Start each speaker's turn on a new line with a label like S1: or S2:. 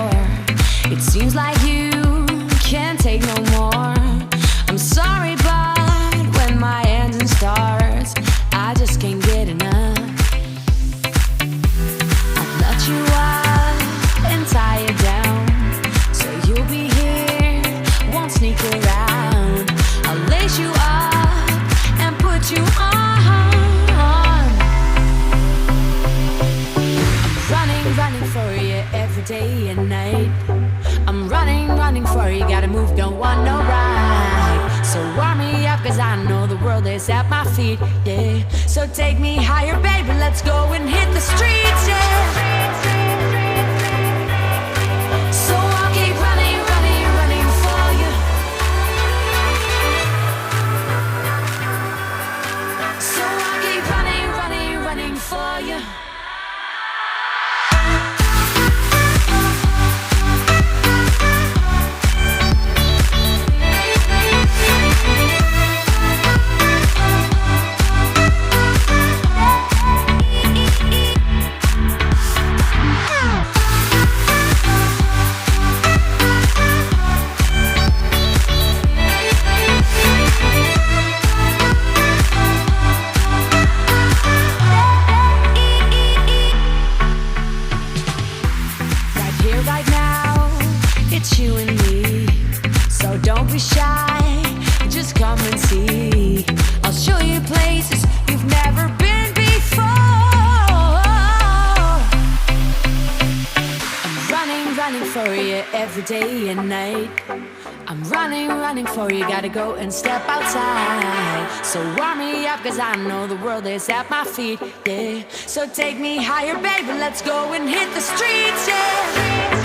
S1: before. It seems like you can't take no more. I'm sorry, but when my engine starts, I just can't get enough. I'll let you up and tie you down, so you'll be here, won't sneak around. I'll lace you up and put you on. Running for you every day and night. I'm running for you, gotta move, don't want no ride. So warm me up, cause I know the world is at my feet, yeah. So take me higher, baby, let's go and hit the streets, yeah. So I'll keep running for you. So I'll keep running for you. You and me, so don't be shy, just come and see. I'll show you places you've never been before. I'm running for you every day and night. I'm running for you, gotta go and step outside. So warm me up, cause I know the world is at my feet, yeah. So take me higher, baby, let's go and hit the streets, yeah.